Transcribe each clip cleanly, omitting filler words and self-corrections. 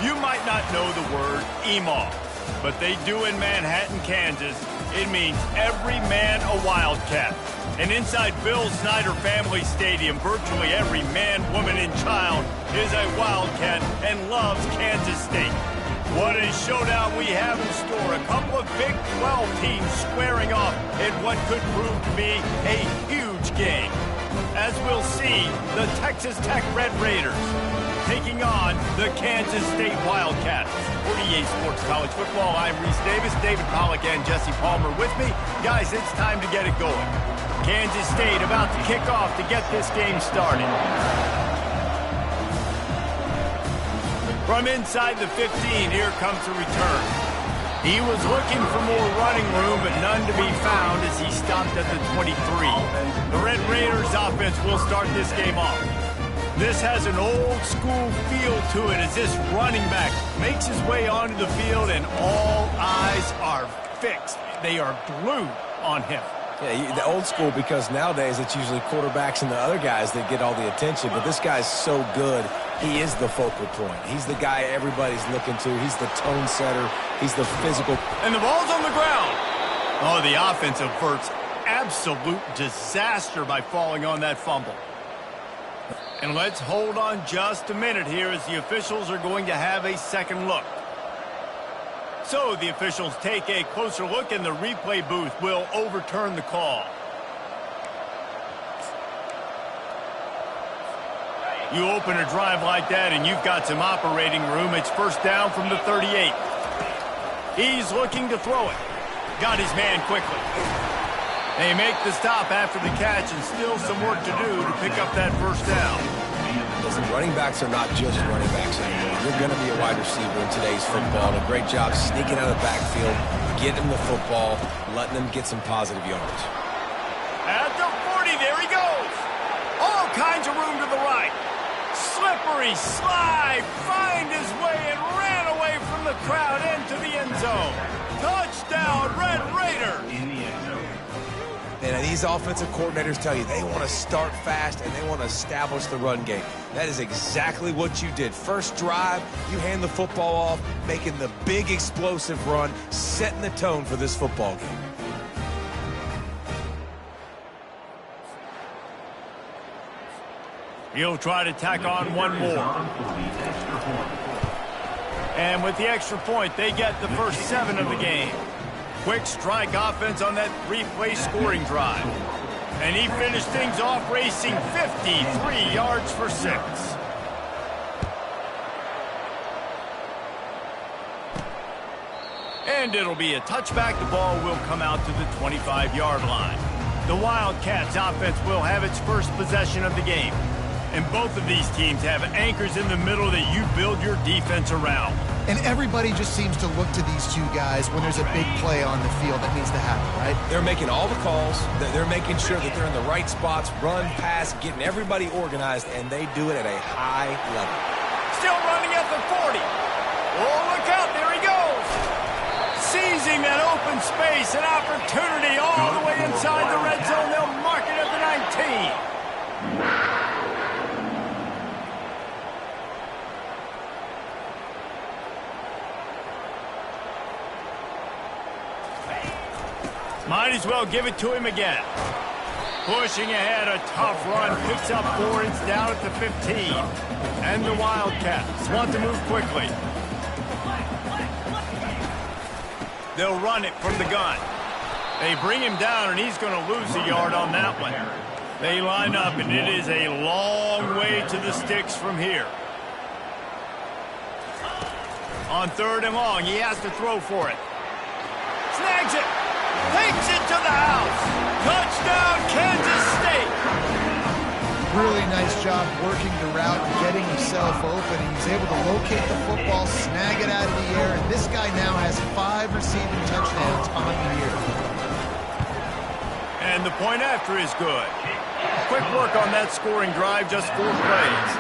You might not know the word EMAW, but they do in Manhattan, Kansas. It means every man a Wildcat. And inside Bill Snyder Family Stadium, virtually every man, woman, and child is a Wildcat and loves Kansas State. What a showdown we have in store. A couple of Big 12 teams squaring off in what could prove to be a huge game. As we'll see, the Texas Tech Red Raiders taking on the Kansas State Wildcats. For EA Sports College Football, I'm Reese Davis, David Pollack, and Jesse Palmer with me. Guys, it's time to get it going. Kansas State about to kick off to get this game started. From inside the 15, here comes the return. He was looking for more running room, but none to be found as he stopped at the 23. The Red Raiders offense will start this game off. This has an old-school feel to it as this running back makes his way onto the field, and all eyes are fixed. They are glued on him. Yeah, the old school, because nowadays it's usually quarterbacks and the other guys that get all the attention, but this guy's so good. He is the focal point. He's the guy everybody's looking to. He's the tone setter. He's the physical. And the ball's on the ground. Oh, the offense averts absolute disaster by falling on that fumble. And let's hold on just a minute here as the officials are going to have a second look. So the officials take a closer look and the replay booth will overturn the call. You open a drive like that and you've got some operating room. It's first down from the 38. He's looking to throw it. Got his man quickly. They make the stop after the catch and still some work to do to pick up that first down. Listen, running backs are not just running backs anymore. You're going to be a wide receiver in today's football. And a great job sneaking out of the backfield, getting the football, letting them get some positive yards. At the 40, there he goes. All kinds of room to the right. Slippery slide, find his way and ran away from the crowd into the end zone. Touchdown, Red Raiders. And these offensive coordinators tell you they want to start fast and they want to establish the run game. That is exactly what you did. First drive, you hand the football off, making the big explosive run, setting the tone for this football game. He'll try to tack on one more. And with the extra point, they get the first 7 of the game. Quick strike offense on that 3-play scoring drive. And he finished things off racing 53 yards for 6. And it'll be a touchback. The ball will come out to the 25-yard line. The Wildcats offense will have its first possession of the game. And both of these teams have anchors in the middle that you build your defense around. And everybody just seems to look to these two guys when there's a big play on the field that needs to happen, right? They're making all the calls. They're making sure that they're in the right spots, run, pass, getting everybody organized, and they do it at a high level. Still running at the 40. Oh, look out, there he goes. Seizing that open space, an opportunity all the way inside the red zone. They'll mark it at the 19. Might as well give it to him again. Pushing ahead, a tough run, picks up 4. It's down at the 15. And the Wildcats want to move quickly. They'll run it from the gun. They bring him down, and he's going to lose a yard on that one. They line up, and it is a long way to the sticks from here. On 3rd and long, he has to throw for it. Snags it. Takes it to the house. Touchdown, Kansas State. Really nice job working the route and getting himself open. He's able to locate the football, snag it out of the air, and this guy now has 5 receiving touchdowns on the year. And the point after is good. Quick work on that scoring drive, just 4 plays.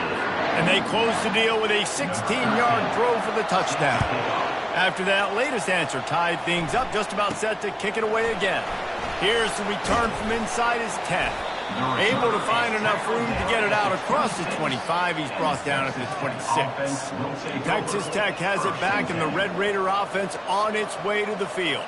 And they close the deal with a 16-yard throw for the touchdown. After that latest answer tied things up, just about set to kick it away again. Here's the return from inside his 10. Able to find enough room to get it out across the 25. He's brought down at the 26. Texas Tech has it back, and the Red Raider offense on its way to the field.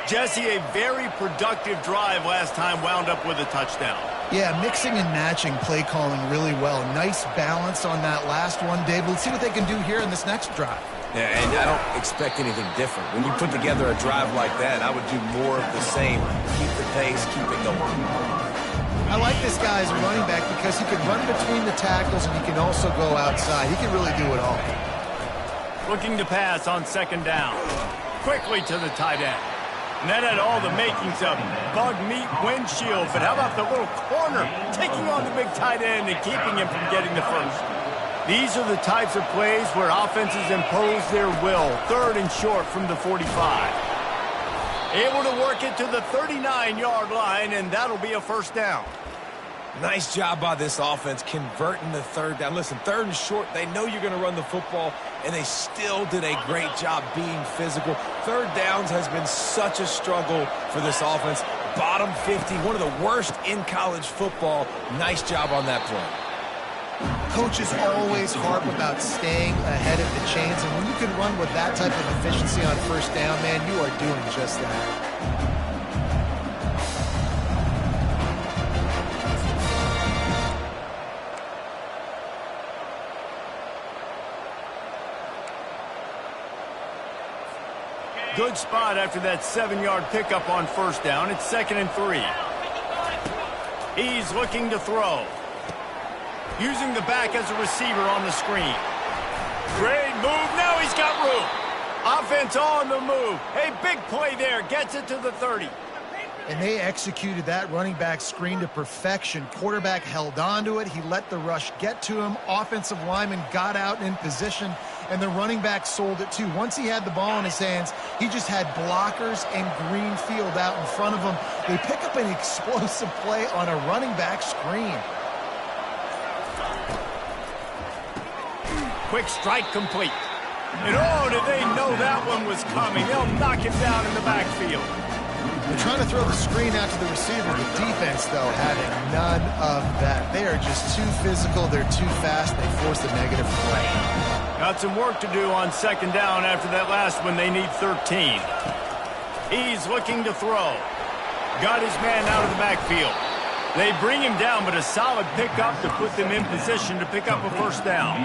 Jesse, a very productive drive last time wound up with a touchdown. Yeah, mixing and matching play calling really well. Nice balance on that last one, Dave. Let's see what they can do here in this next drive. Yeah, and I don't expect anything different. When you put together a drive like that, I would do more of the same. Keep the pace, keep it going. I like this guy as a running back because he can run between the tackles and he can also go outside. He can really do it all. Looking to pass on second down. Quickly to the tight end. And that had all the makings of bug meat windshield. But how about the little corner taking on the big tight end and keeping him from getting the first? These are the types of plays where offenses impose their will. Third and short from the 45. Able to work it to the 39-yard line, and that'll be a first down. Nice job by this offense converting the third down. Listen, third and short, they know you're going to run the football, and they still did a great job being physical. Third downs has been such a struggle for this offense. Bottom 50, one of the worst in college football. Nice job on that play. Coaches always harp about staying ahead of the chains, and when you can run with that type of efficiency on first down, man, you are doing just that. Good spot after that 7-yard pickup on first down. It's 2nd and 3. He's looking to throw. Using the back as a receiver on the screen. Great move. Now he's got room. Offense on the move. A big play there. Gets it to the 30. And they executed that running back screen to perfection. Quarterback held on to it. He let the rush get to him. Offensive lineman got out in position, and the running back sold it too. Once he had the ball in his hands, he just had blockers and green field out in front of him. They pick up an explosive play on a running back screen. Quick strike complete. And oh, did they know that one was coming. They'll knock him down in the backfield. They're trying to throw the screen out to the receiver. The defense, though, having none of that. They are just too physical. They're too fast. They force a negative play. Got some work to do on second down after that last one. They need 13. He's looking to throw. Got his man out of the backfield. They bring him down, but a solid pickup to put them in position to pick up a first down.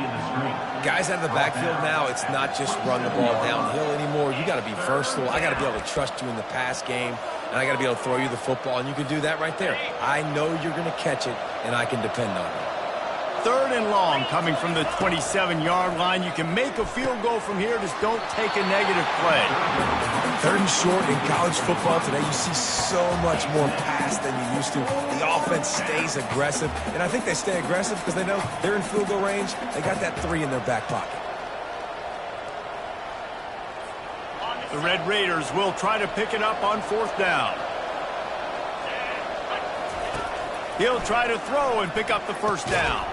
Guys out of the backfield now, it's not just run the ball downhill anymore. You got to be versatile. I got to be able to trust you in the pass game, and I got to be able to throw you the football, and you can do that right there. I know you're going to catch it, and I can depend on it. 3rd and long coming from the 27-yard line. You can make a field goal from here. Just don't take a negative play. 3rd and short in college football today, you see so much more pass than you used to. The offense stays aggressive, and I think they stay aggressive because they know they're in field goal range. They got that 3 in their back pocket. The Red Raiders will try to pick it up on 4th down. He'll try to throw and pick up the first down.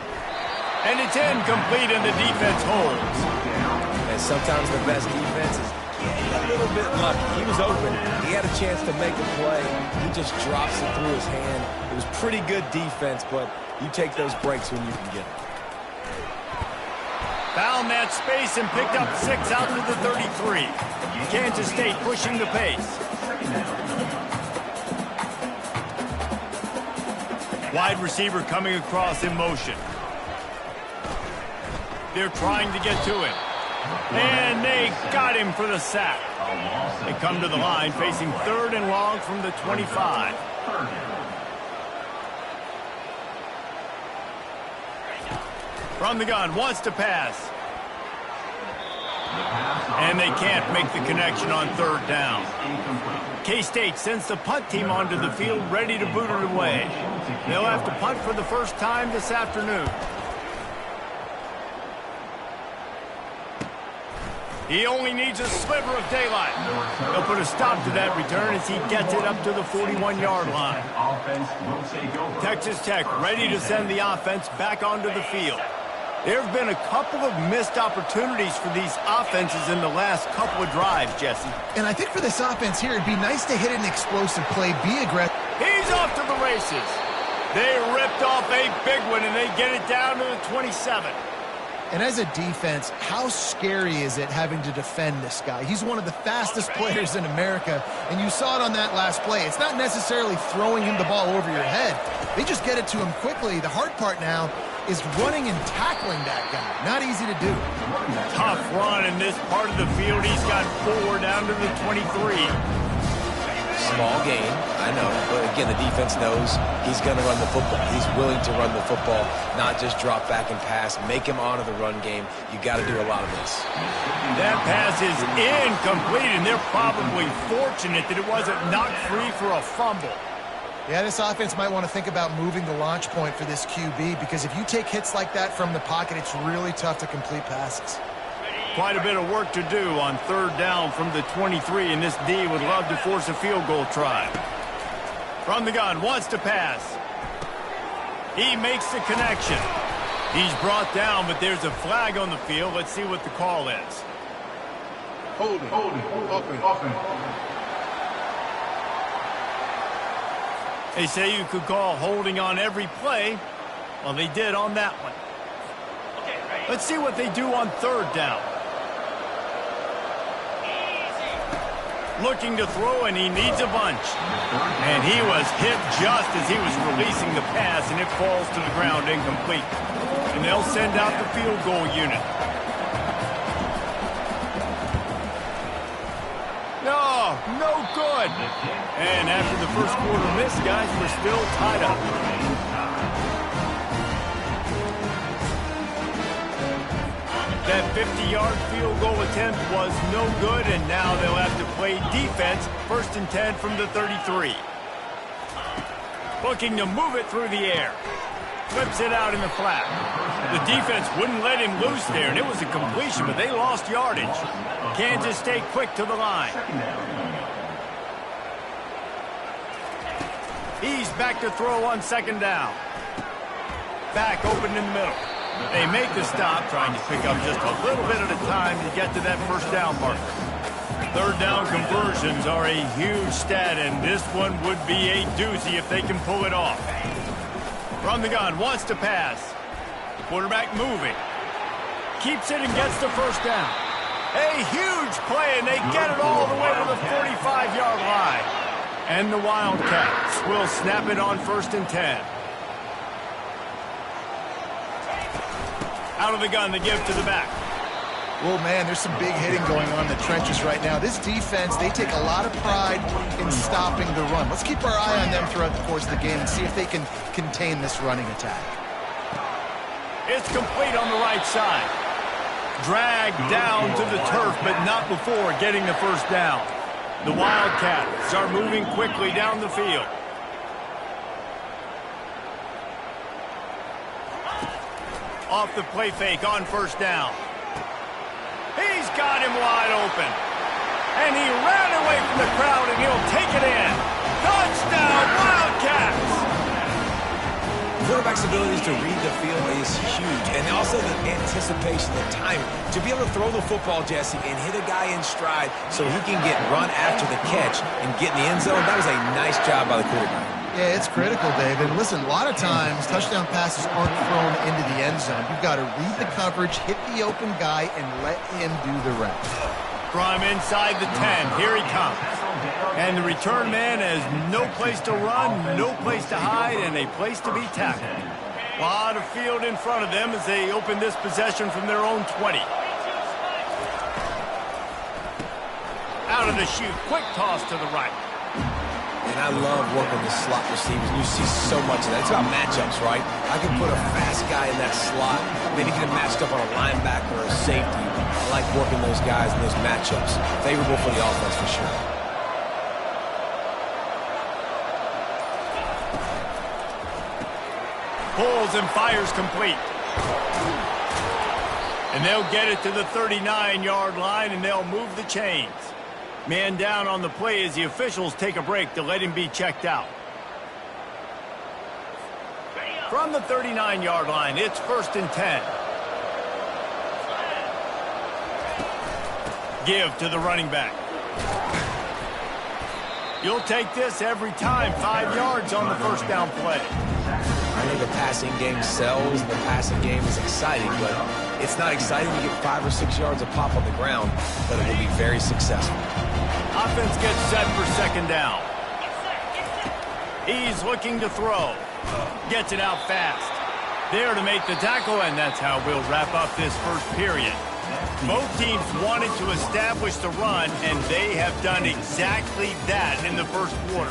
And it's incomplete, and the defense holds. And sometimes the best defense is getting a little bit lucky. He was open. He had a chance to make a play. He just drops it through his hand. It was pretty good defense, but you take those breaks when you can get them. Found that space and picked up 6 out to the 33. Kansas State pushing the pace. Wide receiver coming across in motion. They're trying to get to him. And they got him for the sack. They come to the line facing 3rd and long from the 25. From the gun, wants to pass. And they can't make the connection on 3rd down. K-State sends the punt team onto the field ready to boot it away. They'll have to punt for the first time this afternoon. He only needs a sliver of daylight. They'll put a stop to that return as he gets it up to the 41-yard line. Texas Tech ready to send the offense back onto the field. There have been a couple of missed opportunities for these offenses in the last couple of drives, Jesse. And I think for this offense here, it'd be nice to hit an explosive play, be aggressive. He's off to the races. They ripped off a big one, and they get it down to the 27. And as a defense, how scary is it having to defend this guy? He's one of the fastest players in America, and you saw it on that last play. It's not necessarily throwing him the ball over your head. They just get it to him quickly. The hard part now is running and tackling that guy. Not easy to do. Tough run in this part of the field. He's got 4 down to the 23. Small gain, I know, but again, the defense knows he's going to run the football. He's willing to run the football, not just drop back and pass. Make him honor the run game. You got to do a lot of this. That pass is incomplete, and they're probably fortunate that it wasn't knocked free for a fumble. Yeah, this offense might want to think about moving the launch point for this QB, because if you take hits like that from the pocket, it's really tough to complete passes. Quite a bit of work to do on 3rd down from the 23, and this D would love to force a field goal try. From the gun, wants to pass. He makes the connection. He's brought down, but there's a flag on the field. Let's see what the call is. Holding. They say you could call holding on every play. Well, they did on that one. Let's see what they do on 3rd down. Looking to throw, and he needs a bunch. And he was hit just as he was releasing the pass, and it falls to the ground incomplete. And they'll send out the field goal unit. No good. And after the first quarter miss, guys, we're still tied up. That 50-yard field goal attempt was no good, and now they'll have to play defense. 1st and 10 from the 33. Looking to move it through the air. Flips it out in the flat. The defense wouldn't let him loose there, and it was a completion, but they lost yardage. Kansas stayed quick to the line. He's back to throw on 2nd down. Back open in the middle. They make the stop, trying to pick up just a little bit at a time to get to that 1st down marker. 3rd down conversions are a huge stat, and this one would be a doozy if they can pull it off. From the gun, wants to pass. Quarterback moving. Keeps it and gets the 1st down. A huge play, and they get it all the way to the 45-yard line. And the Wildcats will snap it on 1st and 10. Out of the gun, they give to the back. Well, man, there's some big hitting going on in the trenches right now. This defense, they take a lot of pride in stopping the run. Let's keep our eye on them throughout the course of the game and see if they can contain this running attack. It's complete on the right side. Dragged down to the turf, but not before getting the 1st down. The Wildcats are moving quickly down the field. Off the play fake on 1st down. He's got him wide open. And he ran away from the crowd, and he'll take it in. Touchdown, Wildcats! Quarterback's abilities to read the field is huge, and also the anticipation, the timing. To be able to throw the football, Jesse, and hit a guy in stride so he can get run after the catch and get in the end zone, that was a nice job by the quarterback. Yeah, it's critical, David. Listen, a lot of times touchdown passes aren't thrown into the end zone. You've got to read the coverage, hit the open guy, and let him do the rest. From inside the 10, here he comes. And the return man has no place to run, no place to hide, and a place to be tackled. A lot of field in front of them as they open this possession from their own 20. Out of the chute, quick toss to the right. And I love working the slot receivers. You see so much of that. It's about matchups, right? I can put a fast guy in that slot. Maybe get him matched up on a linebacker or a safety. I like working those guys in those matchups. Favorable for the offense for sure. Pulls and fires complete. And they'll get it to the 39-yard line, and they'll move the chains. Man down on the play as the officials take a break to let him be checked out. From the 39-yard line, it's 1st and 10. Give to the running back. You'll take this every time. 5 yards on the 1st down play. hey, the passing game sells, and the passing game is exciting, but it's not exciting to get 5 or 6 yards of pop on the ground, but it will be very successful. Offense gets set for second down. He's looking to throw. Gets it out fast. There to make the tackle, and that's how we'll wrap up this first period. Both teams wanted to establish the run, and they have done exactly that in the first quarter.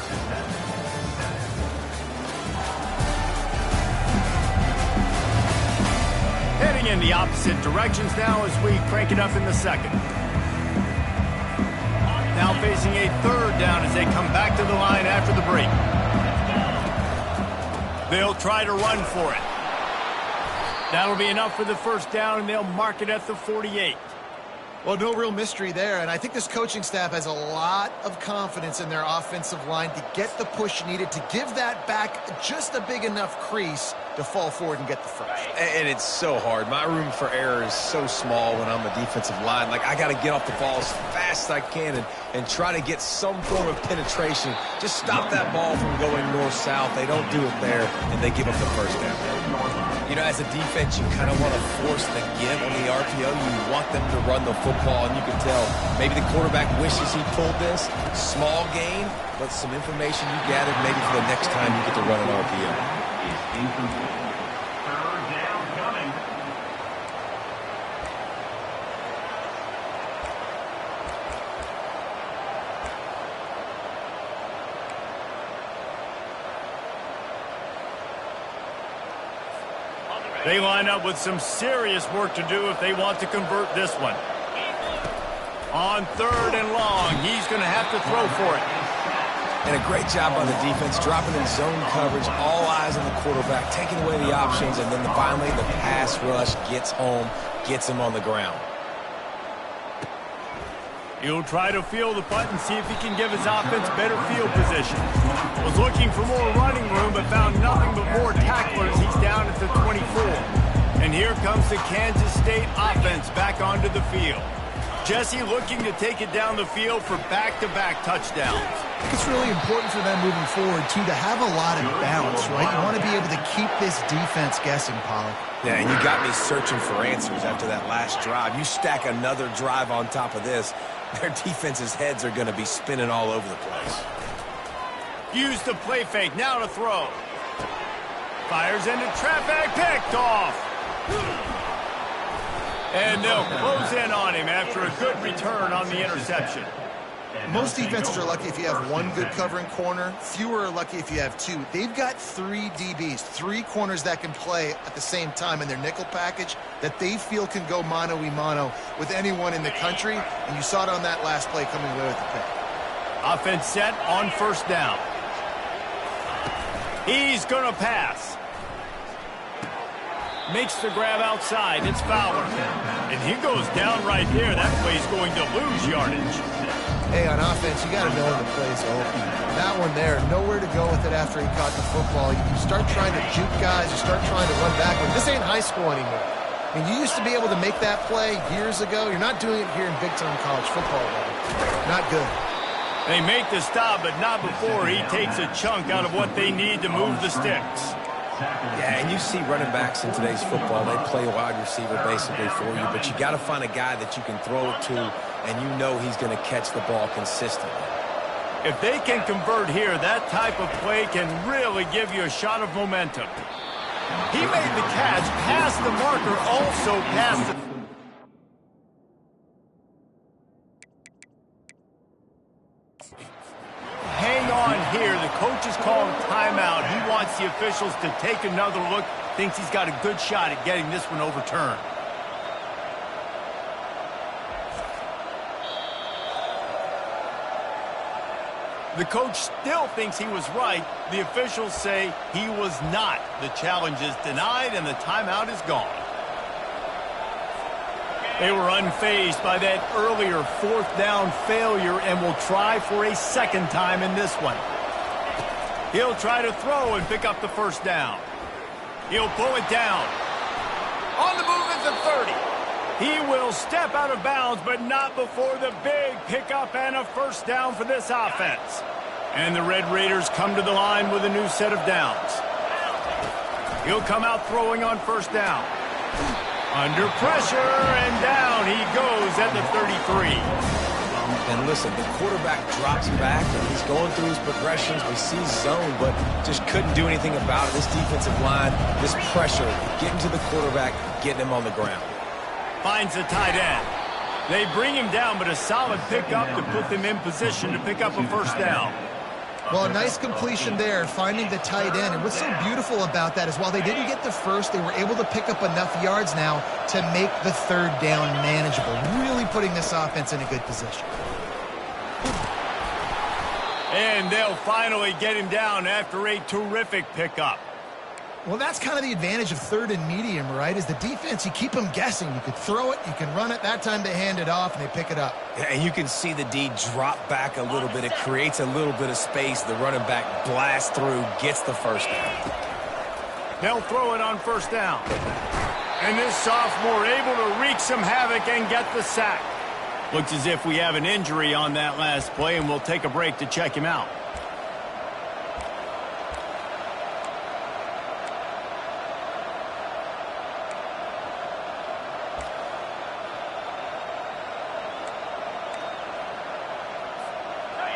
Heading in the opposite directions now as we crank it up in the second. Now facing a third down as they come back to the line after the break. They'll try to run for it. That'll be enough for the first down, and they'll mark it at the 48. Well, no real mystery there, and I think this coaching staff has a lot of confidence in their offensive line to get the push needed to give that back just a big enough crease to fall forward and get the first. And it's so hard. My room for error is so small when I'm a defensive line. Like, I got to get off the ball as fast as I can and try to get some form of penetration. Just stop that ball from going north-south. They don't do it there, and they give up the first down. You know, as a defense, you kind of want to force the give on the RPO. You want them to run the football, and you can tell maybe the quarterback wishes he pulled this. Small gain, but some information you gathered maybe for the next time you get to run an RPO. Third down coming. They line up with some serious work to do if they want to convert this one. On third and long, he's going to have to throw for it. And a great job by the defense, dropping in zone coverage, all eyes on the quarterback, taking away the options, and then finally the pass rush gets home, gets him on the ground. He'll try to field the punt and see if he can give his offense better field position. Was looking for more running room, but found nothing but more tacklers. He's down at the 24. And here comes the Kansas State offense back onto the field. Jesse looking to take it down the field for back-to-back touchdowns. I think it's really important for them moving forward, too, to have a lot of bounce, right? You want to be able to keep this defense guessing, Pollack. Yeah, and you got me searching for answers after that last drive. You stack another drive on top of this, their defense's heads are going to be spinning all over the place. Use the play fake, now to throw. Fires into traffic, picked off. And they'll close in on him after a good return on the interception. Most defenses are lucky if you have one good covering corner. Fewer are lucky if you have two. They've got 3 DBs, 3 corners that can play at the same time in their nickel package that they feel can go mano-a-mano with anyone in the country. And you saw it on that last play coming away with the pick. Offense set on first down. He's going to pass. Makes the grab outside. It's Fowler. And he goes down right there. That play's going to lose yardage. Hey, on offense, you got to know when the play's open. That one there, nowhere to go with it after he caught the football. You start trying to juke guys. You start trying to run backward. This ain't high school anymore. I mean, you used to be able to make that play years ago. You're not doing it here in big-time college football, though. Not good. They make the stop, but not before he takes a chunk out of what they need to move the sticks. Yeah, and you see running backs in today's football, they play wide receiver basically for you, but you got to find a guy that you can throw it to, and you know he's going to catch the ball consistently. If they can convert here, that type of play can really give you a shot of momentum. He made the catch, past the marker, also past the... Hang on here. The coach is calling timeout. He wants the officials to take another look. Thinks he's got a good shot at getting this one overturned. The coach still thinks he was right. The officials say he was not. The challenge is denied and the timeout is gone. They were unfazed by that earlier 4th down failure and will try for a second time in this one. He'll try to throw and pick up the first down. He'll pull it down. On the move at the 30. He will step out of bounds, but not before the big pickup and a first down for this offense. And the Red Raiders come to the line with a new set of downs. He'll come out throwing on first down. Under pressure, and down he goes at the 33. And listen, the quarterback drops back, and he's going through his progressions. We see zone, but just couldn't do anything about it. This defensive line, this pressure, getting to the quarterback, getting him on the ground. Finds the tight end. They bring him down, but a solid pickup to put them in position to pick up a first down. Well, a nice completion there, finding the tight end. And what's so beautiful about that is while they didn't get the first, they were able to pick up enough yards now to make the third down manageable, really putting this offense in a good position. And they'll finally get him down after a terrific pickup. Well, that's kind of the advantage of third and medium, right? Is the defense, you keep them guessing. You could throw it, you can run it. That time they hand it off, and they pick it up. Yeah, and you can see the D drop back a little bit. It creates a little bit of space. The running back blasts through, gets the first down. They'll throw it on first down. And this sophomore able to wreak some havoc and get the sack. Looks as if we have an injury on that last play, and we'll take a break to check him out.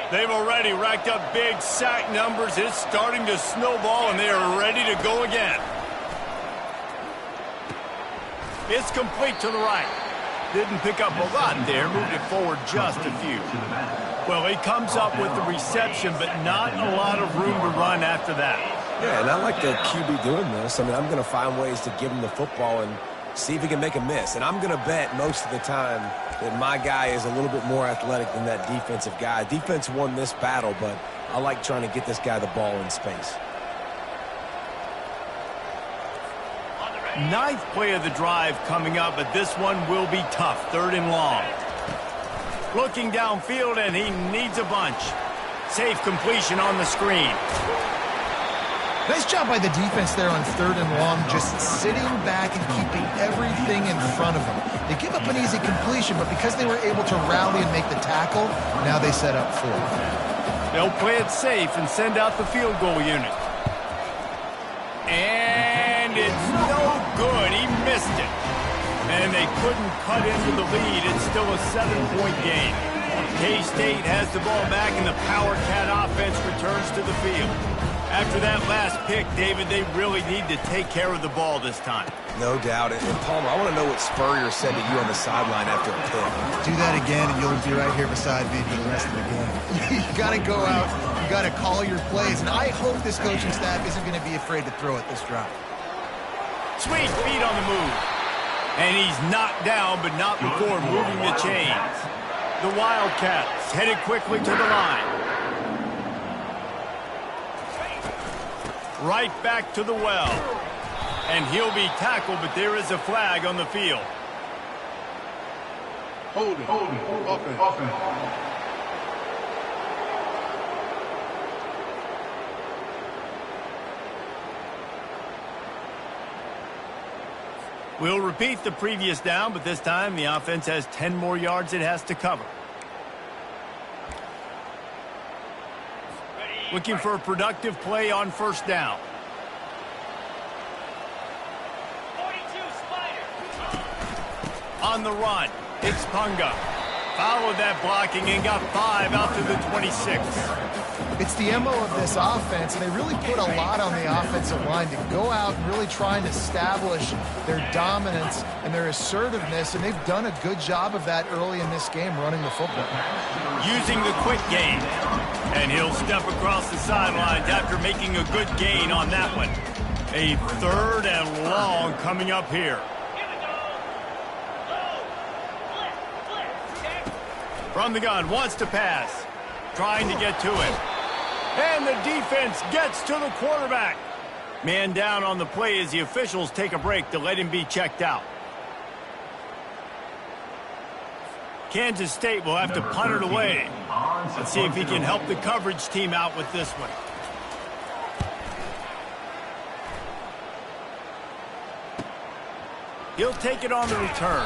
They've already racked up big sack numbers. It's starting to snowball, and they are ready to go again. It's complete to the right. Didn't pick up a lot there. Moved it forward just a few. Well, he comes up with the reception, but not a lot of room to run after that. Yeah, and I like the QB doing this. I mean, I'm going to find ways to give him the football and see if he can make a miss. And I'm going to bet most of the time that my guy is a little bit more athletic than that defensive guy. Defense won this battle, but I like trying to get this guy the ball in space. Ninth play of the drive coming up, but this one will be tough. Third and long. Looking downfield, and he needs a bunch. Safe completion on the screen. Nice job by the defense there on third and long, just sitting back and keeping everything in front of them. They give up an easy completion, but because they were able to rally and make the tackle, now they set up fourth. They'll play it safe and send out the field goal unit. And it's no good. He missed it. And they couldn't cut into the lead. It's still a 7-point game. K-State has the ball back, and the Power Cat offense returns to the field. After that last pick, David, they really need to take care of the ball this time. No doubt. And Palmer, I want to know what Spurrier said to you on the sideline after a pick. Do that again, and you'll be right here beside me for the rest of the game. You got to go out. You got to call your plays. And I hope this coaching staff isn't going to be afraid to throw it this drive. Sweet feet on the move. And he's knocked down, but not before moving the chains. The Wildcats headed quickly to the line. Right back to the well. And he'll be tackled, but there is a flag on the field. Hold it. Offense. We'll repeat the previous down, but this time the offense has 10 more yards it has to cover. Looking for a productive play on first down. 42 Spider. On the run, it's Punga. Followed that blocking and got 5 out to the 26. It's the MO of this offense, and they really put a lot on the offensive line to go out and really try and establish their dominance and their assertiveness, and they've done a good job of that early in this game, running the football. Using the quick game, and he'll step across the sidelines after making a good gain on that one. A third and long coming up here. From the gun, wants to pass, trying to get to it. And the defense gets to the quarterback. Man down on the play as the officials take a break to let him be checked out. Kansas State will have to punt it away. Let's see if he can help the coverage team out with this one. He'll take it on the return.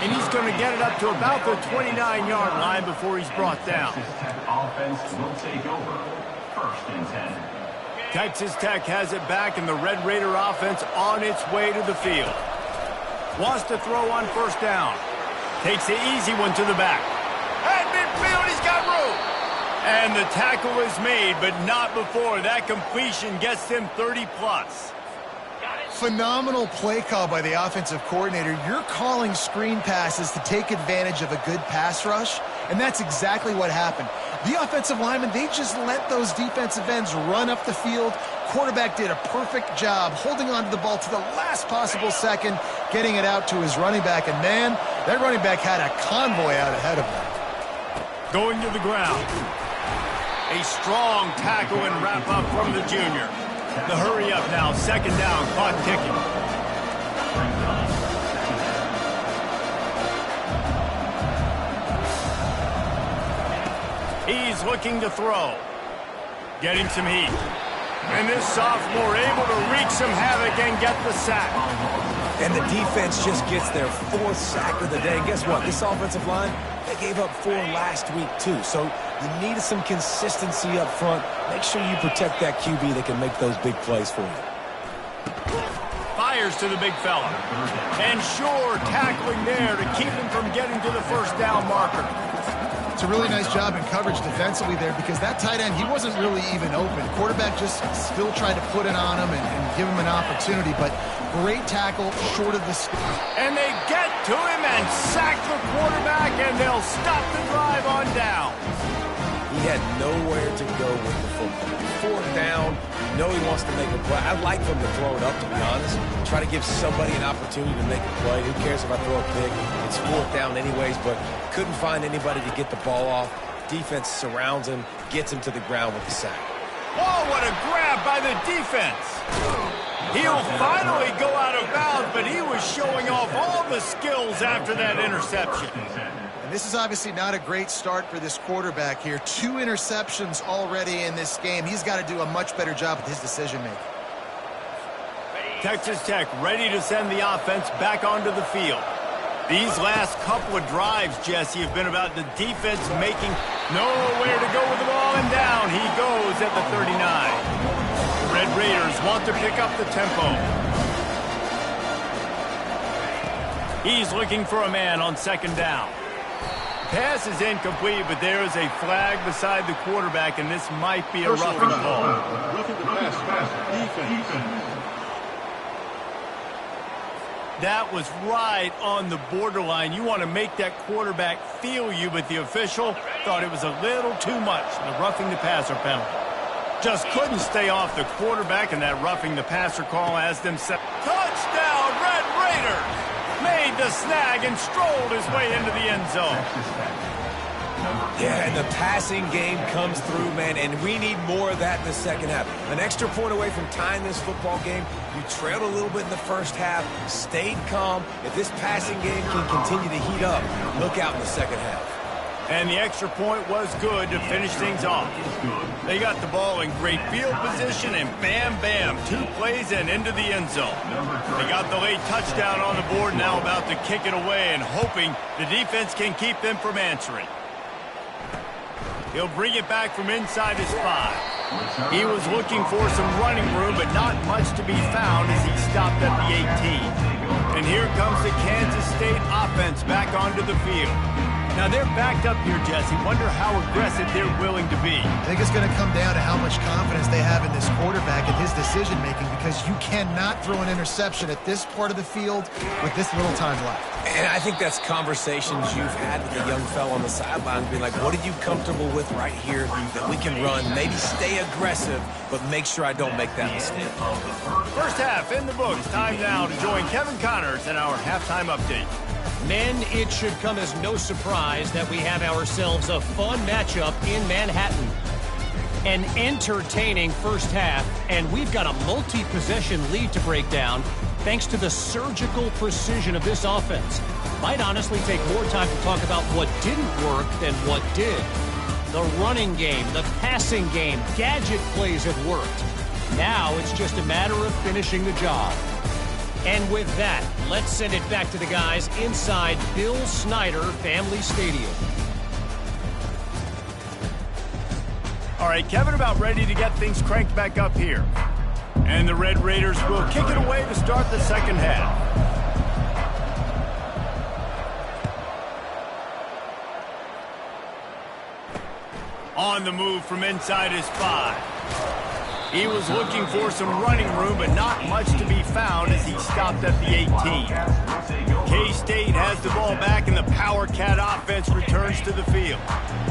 And he's going to get it up to about the 29-yard line before he's brought down. Offense will take over. First and 10. Texas Tech has it back, and the Red Raider offense on its way to the field. Wants to throw on first down. Takes the easy one to the back. At midfield, he's got room. And the tackle is made, but not before that completion gets them 30-plus. Phenomenal play call by the offensive coordinator. You're calling screen passes to take advantage of a good pass rush, and that's exactly what happened. The offensive linemen, they just let those defensive ends run up the field. Quarterback did a perfect job holding on to the ball to the last possible second, getting it out to his running back, and man, that running back had a convoy out ahead of him. Going to the ground. A strong tackle and wrap-up from the junior. The hurry up now, second down, clock ticking. He's looking to throw. Getting some heat. And this sophomore able to wreak some havoc and get the sack. And the defense just gets their 4th sack of the day. And guess what? This offensive line, they gave up 4 last week, too. So you need some consistency up front. Make sure you protect that QB that can make those big plays for you. Fires to the big fella. And sure, tackling there to keep him from getting to the first down marker. It's a really nice job in coverage defensively there because that tight end, he wasn't really even open. Quarterback just still tried to put it on him and give him an opportunity, but great tackle short of the... And they get to him and sack the quarterback, and they'll stop the drive on down. He had nowhere to go with the football. 4th down, you know he wants to make a play. I'd like for him to throw it up, to be honest. Try to give somebody an opportunity to make a play. Who cares if I throw a pick? It's 4th down anyways, but couldn't find anybody to get the ball off. Defense surrounds him, gets him to the ground with the sack. Oh, what a grab by the defense. He'll finally go out of bounds, but he was showing off all the skills after that interception. This is obviously not a great start for this quarterback here. 2 interceptions already in this game. He's got to do a much better job with his decision-making. Texas Tech ready to send the offense back onto the field. These last couple of drives, Jesse, have been about the defense making nowhere to go with the ball, and down he goes at the 39. The Red Raiders want to pick up the tempo. He's looking for a man on second down. Pass is incomplete, but there is a flag beside the quarterback, and this might be a roughing call. Roughing the pass. Defense. That was right on the borderline. You want to make that quarterback feel you, but the official thought it was a little too much, the roughing the passer penalty. Just couldn't stay off the quarterback, and that roughing the passer call has them set. Touchdown, Red Raiders! Made the snag and strolled his way into the end zone. Yeah, and the passing game comes through, man, and we need more of that in the second half. An extra point away from tying this football game. You trailed a little bit in the first half, stayed calm. If this passing game can continue to heat up, look out in the second half. And the extra point was good to finish things off. They got the ball in great field position, and bam, bam, 2 plays and into the end zone. They got the late touchdown on the board, now about to kick it away and hoping the defense can keep them from answering. He'll bring it back from inside his 5. He was looking for some running room, but not much to be found as he stopped at the 18. And here comes the Kansas State offense back onto the field. Now they're backed up here, Jesse. Wonder how aggressive they're willing to be. I think it's going to come down to how much confidence they have in this quarterback and his decision-making, because you cannot throw an interception at this part of the field with this little time left. And I think that's conversations you've had with the young fella on the sideline, being like, what are you comfortable with right here that we can run? Maybe stay aggressive, but make sure I don't make that mistake. First half in the books. Time now to join Kevin Connors in our halftime update. Men, it should come as no surprise that we have ourselves a fun matchup in Manhattan. An entertaining first half, and we've got a multi-possession lead to break down thanks to the surgical precision of this offense. Might honestly take more time to talk about what didn't work than what did. The running game, the passing game, gadget plays have worked. Now it's just a matter of finishing the job. And with that, let's send it back to the guys inside Bill Snyder Family Stadium. All right, Kevin, about ready to get things cranked back up here. And the Red Raiders will kick it away to start the second half. On the move from inside his 5. He was looking for some running room, but not much to be found as he stopped at the 18. K-State has the ball back, and the Power Cat offense returns to the field.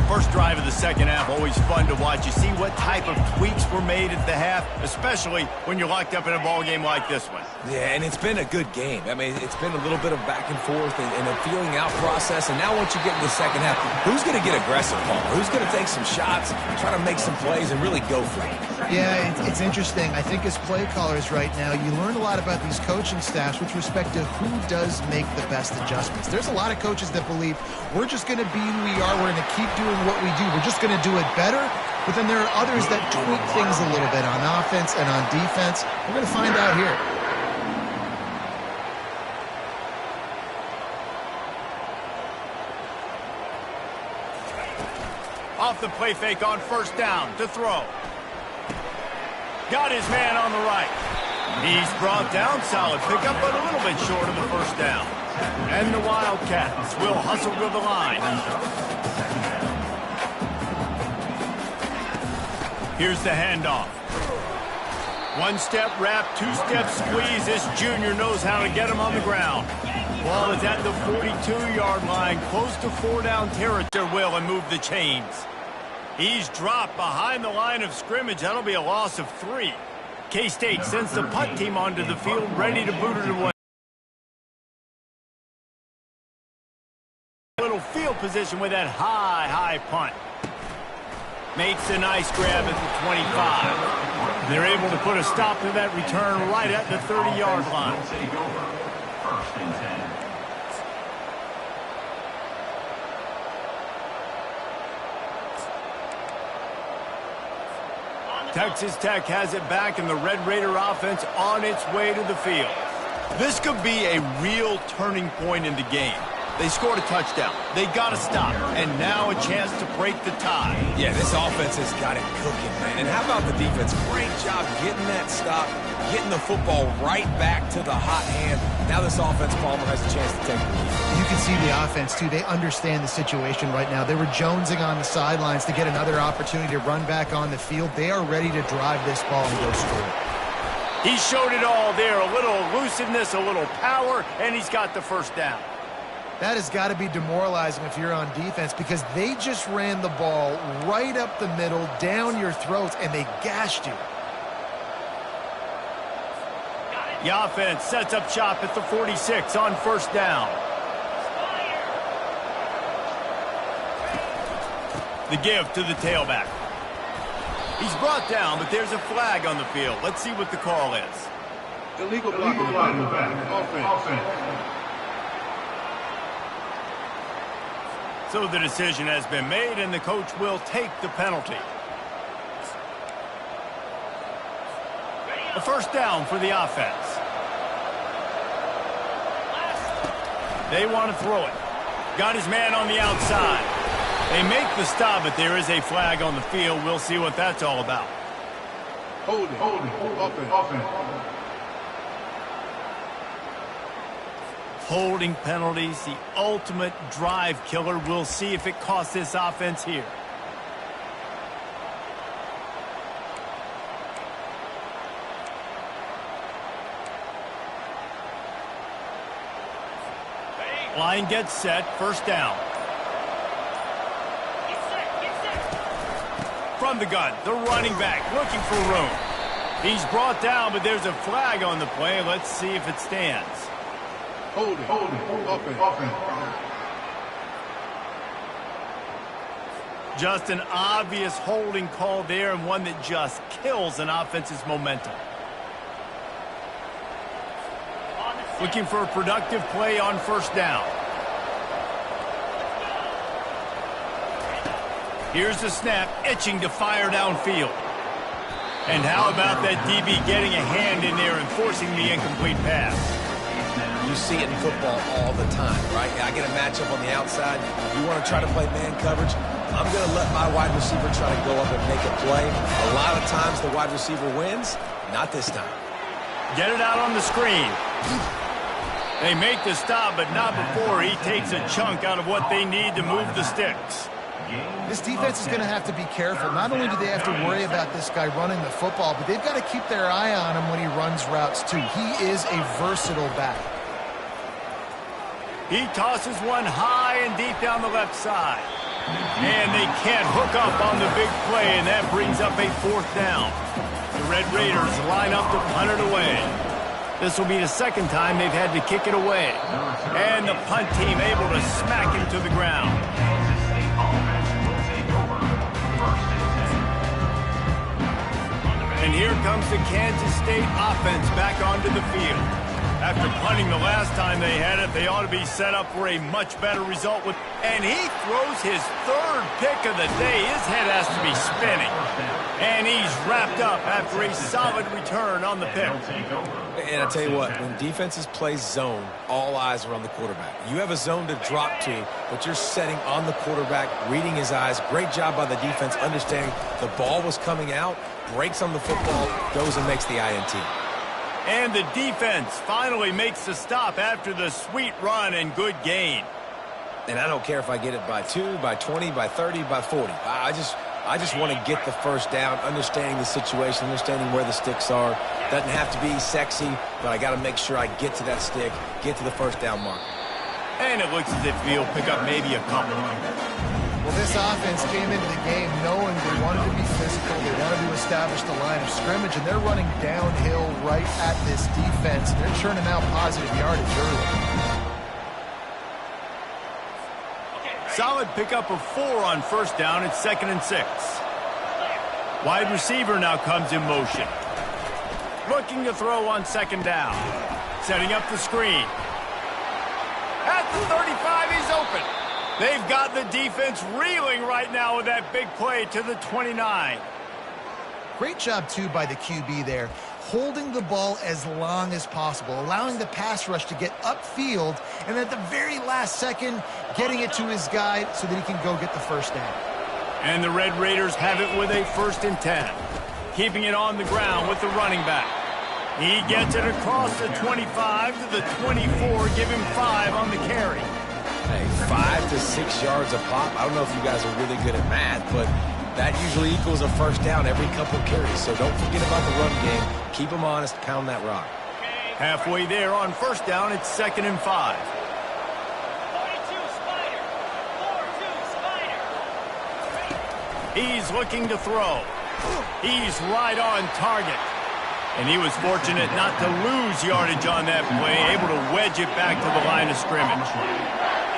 First drive of the second half, always fun to watch. You see what type of tweaks were made at the half, especially when you're locked up in a ball game like this one. Yeah, and it's been a good game. I mean, it's been a little bit of back and forth and a feeling out process. And now once you get in the second half, who's going to get aggressive, Paul? Who's going to take some shots, try to make some plays, and really go for it? Yeah, it's interesting. I think as play callers right now, you learn a lot about these coaching staffs with respect to who does make the best adjustments. There's a lot of coaches that believe we're just going to be who we are. We're going to keep doing what we do. We're just going to do it better. But then there are others that tweak things a little bit on offense and on defense. We're going to find out here. Off the play fake on first down to throw. Got his man on the right. He's brought down, solid pickup, but a little bit short of the first down. And the Wildcats will hustle to the line. Here's the handoff. One-step wrap, two-step squeeze. This junior knows how to get him on the ground. Ball is at the 42-yard line, close to 4-down territory. Will and move the chains. He's dropped behind the line of scrimmage. That'll be a loss of 3. K-State sends the punt team onto the field, ready to boot it away. Little field position with that high punt. Makes a nice grab at the 25. They're able to put a stop to that return right at the 30-yard line. First and 10. Texas Tech has it back, and the Red Raider offense on its way to the field. This could be a real turning point in the game. They scored a touchdown. They got to stop, and now a chance to break the tie. Yeah, this offense has got it cooking, man. And how about the defense? Great job getting that stop, getting the football right back to the hot hand. Now this offense, Palmer, has a chance to take the lead. You can see the offense, too. They understand the situation right now. They were jonesing on the sidelines to get another opportunity to run back on the field. They are ready to drive this ball and go score. He showed it all there. A little elusiveness, a little power, and he's got the first down. That has got to be demoralizing if you're on defense, because they just ran the ball right up the middle, down your throats, and they gashed you. The offense sets up shop at the 46 on first down. The give to the tailback. He's brought down, but there's a flag on the field. Let's see what the call is. Illegal blocking the back. Offense. So the decision has been made, and the coach will take the penalty. A first down for the offense. They want to throw it. Got his man on the outside. They make the stop, but there is a flag on the field. We'll see what that's all about. Holding. Offense. Holding penalties, the ultimate drive killer. We'll see if it costs this offense here. Line gets set, first down. From the gun, the running back looking for room. He's brought down, but there's a flag on the play. Let's see if it stands. Holding. Offense. Just an obvious holding call there, and one that just kills an offense's momentum. Looking for a productive play on first down. Here's the snap, itching to fire downfield. And how about that DB getting a hand in there and forcing the incomplete pass? You see it in football all the time, right? I get a matchup on the outside. You want to try to play man coverage? I'm going to let my wide receiver try to go up and make a play. A lot of times the wide receiver wins. Not this time. Get it out on the screen. They make the stop, but not before he takes a chunk out of what they need to move the sticks. This defense is going to have to be careful. Not only do they have to worry about this guy running the football, but they've got to keep their eye on him when he runs routes too. He is a versatile back. He tosses one high and deep down the left side. And they can't hook up on the big play, and that brings up a 4th down. The Red Raiders line up to punt it away. This will be the second time they've had to kick it away. And the punt team able to smack him to the ground. And here comes the Kansas State offense back onto the field. After punting the last time they had it, they ought to be set up for a much better result. And he throws his 3rd pick of the day. His head has to be spinning. And he's wrapped up after a solid return on the pick. And I tell you what, when defenses play zone, all eyes are on the quarterback. You have a zone to drop to, but you're setting on the quarterback, reading his eyes. Great job by the defense, understanding the ball was coming out, breaks on the football, goes and makes the INT. And the defense finally makes the stop after the sweet run and good gain. And I don't care if I get it by 2, by 20, by 30, by 40. I just want to get the first down, understanding the situation, understanding where the sticks are. Doesn't have to be sexy, but I got to make sure I get to that stick, get to the first down mark. And it looks as if he'll pick up maybe a couple. Well, this offense came into the game knowing they wanted to be physical, they wanted to establish the line of scrimmage, and they're running downhill right at this defense. They're churning out positive yardage early. Solid pickup of 4 on first down. It's 2nd and 6. Wide receiver now comes in motion. Looking to throw on 2nd down. Setting up the screen. At the 35, he's open. They've got the defense reeling right now with that big play to the 29. Great job, too, by the QB there, holding the ball as long as possible, allowing the pass rush to get upfield, and at the very last second, getting it to his guy so that he can go get the first down. And the Red Raiders have it with a 1st and 10. Keeping it on the ground with the running back. He gets it across the 25 to the 24, give him 5 on the carry. Hey, 5 to 6 yards a pop. I don't know if you guys are really good at math, but that usually equals a first down every couple of carries. So don't forget about the run game. Keep them honest, pound that rock. Halfway there on first down, it's 2nd and 5. 42 Spider. He's looking to throw. He's right on target. And he was fortunate not to lose yardage on that play, able to wedge it back to the line of scrimmage.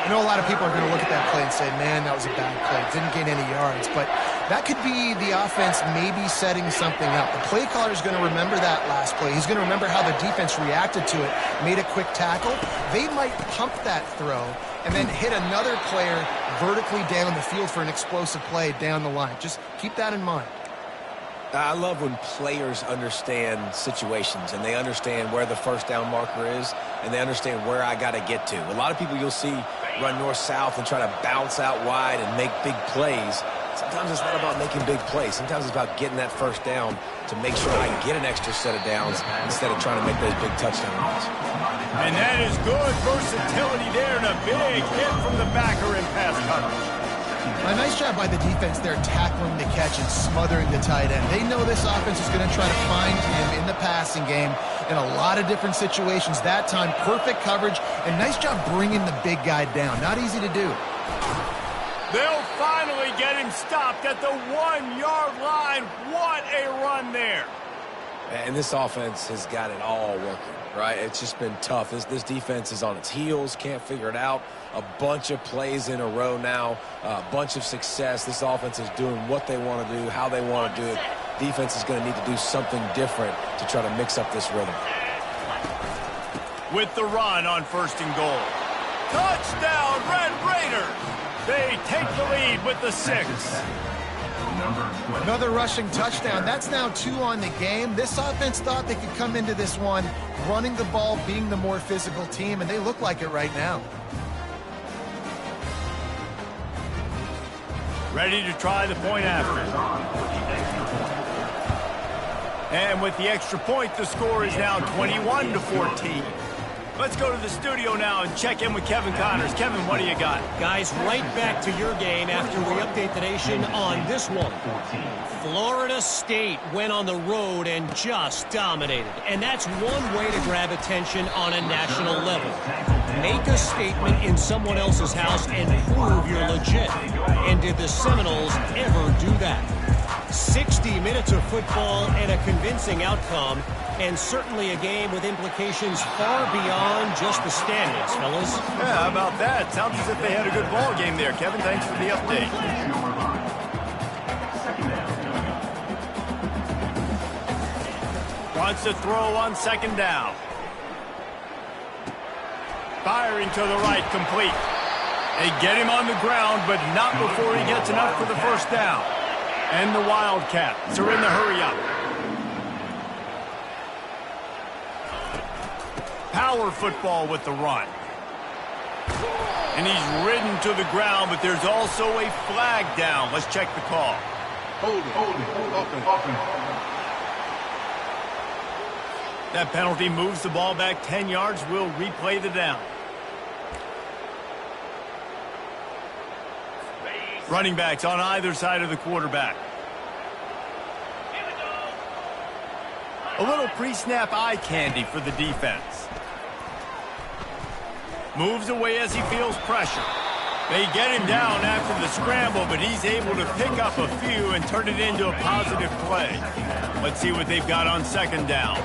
I know a lot of people are going to look at that play and say, man, that was a bad play. Didn't gain any yards. But that could be the offense maybe setting something up. The play caller is going to remember that last play. He's going to remember how the defense reacted to it, made a quick tackle. They might pump that throw and then hit another player vertically down the field for an explosive play down the line. Just keep that in mind. I love when players understand situations and they understand where the first down marker is and they understand where I got to get to. A lot of people you'll see run north-south and try to bounce out wide and make big plays. Sometimes it's not about making big plays. Sometimes it's about getting that first down to make sure I get an extra set of downs instead of trying to make those big touchdown runs. And that is good versatility there and a big hit from the backer in pass coverage. A nice job by the defense there tackling the catch and smothering the tight end. They know this offense is going to try to find him in the passing game in a lot of different situations. That time, perfect coverage, and nice job bringing the big guy down. Not easy to do. They'll finally get him stopped at the 1-yard line. What a run there. And this offense has got it all working, right? It's just been tough. This defense is on its heels, can't figure it out. A bunch of plays in a row now, a bunch of success. This offense is doing what they want to do, how they want to do it. Defense is going to need to do something different to try to mix up this rhythm. With the run on 1st and goal. Touchdown, Red Raiders! They take the lead with the 6. Another rushing touchdown. That's now 2 on the game. This offense thought they could come into this one running the ball, being the more physical team, and they look like it right now. Ready to try the point after. And with the extra point, the score is now 21-14. Let's go to the studio now and check in with Kevin Connors. Kevin, what do you got? Guys, right back to your game after we update the nation on this one. Florida State went on the road and just dominated. And that's one way to grab attention on a national level. Make a statement in someone else's house and prove you're legit. And did the Seminoles ever do that? 60 minutes of football and a convincing outcome, and certainly a game with implications far beyond just the standings, fellas. Yeah, how about that? Sounds as if they had a good ball game there. Kevin, thanks for the update. Wants to throw on second down. Firing to the right, complete. They get him on the ground, but not before he gets enough for the first down. And the Wildcats are in the hurry-up. Power football with the run. And he's ridden to the ground, but there's also a flag down. Let's check the call. Hold it. Offense. That penalty moves the ball back 10 yards. We'll replay the down. Running backs on either side of the quarterback. A little pre-snap eye candy for the defense. Moves away as he feels pressure. They get him down after the scramble, but he's able to pick up a few and turn it into a positive play. Let's see what they've got on second down.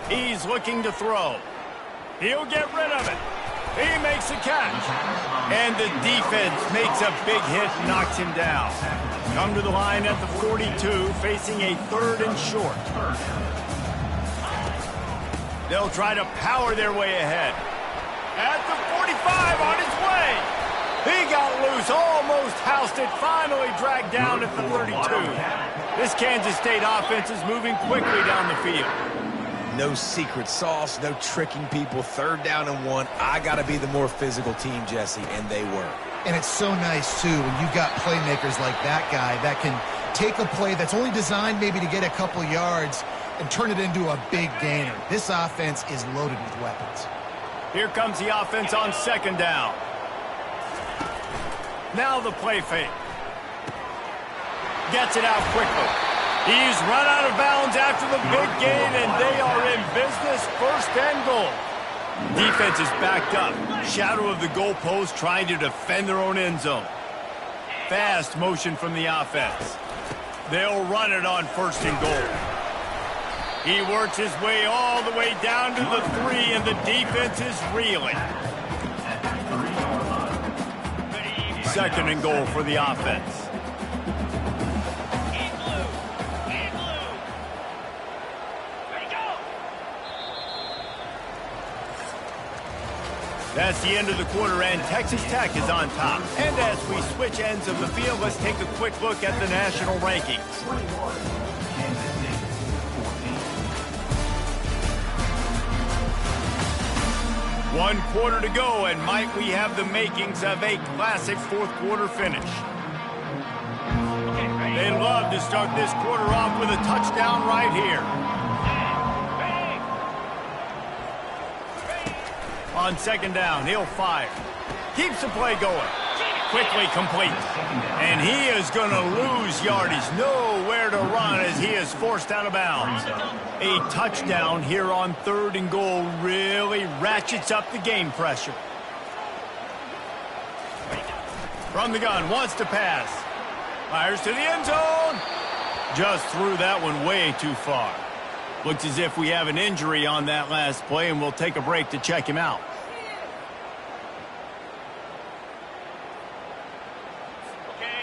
He's looking to throw. He'll get rid of it. He makes a catch. And the defense makes a big hit and knocks him down. Come to the line at the 42, facing a 3rd and short. They'll try to power their way ahead. At the 45, on his way. He got loose, almost housed it, finally dragged down at the 32. This Kansas State offense is moving quickly down the field. No secret sauce, no tricking people. 3rd down and 1. I got to be the more physical team, Jesse, and they were. And it's so nice, too, when you've got playmakers like that guy that can take a play that's only designed maybe to get a couple yards and turn it into a big gainer. This offense is loaded with weapons. Here comes the offense on second down. Now the play fake. Gets it out quickly. He's run out of bounds after the big gain, and they are in business, 1st and goal. Defense is backed up. Shadow of the goalpost trying to defend their own end zone. Fast motion from the offense. They'll run it on 1st and goal. He works his way all the way down to the 3, and the defense is reeling. 2nd and goal for the offense. That's the end of the quarter, and Texas Tech is on top. And as we switch ends of the field, let's take a quick look at the national rankings. One quarter to go, and might we have the makings of a classic 4th quarter finish. They'd love to start this quarter off with a touchdown right here. On second down, he'll fire. Keeps the play going. Quickly complete. And he is going to lose yardage. Nowhere to run as he is forced out of bounds. A touchdown here on 3rd and goal really ratchets up the game pressure. From the gun, wants to pass. Fires to the end zone. Just threw that one way too far. Looks as if we have an injury on that last play, and we'll take a break to check him out.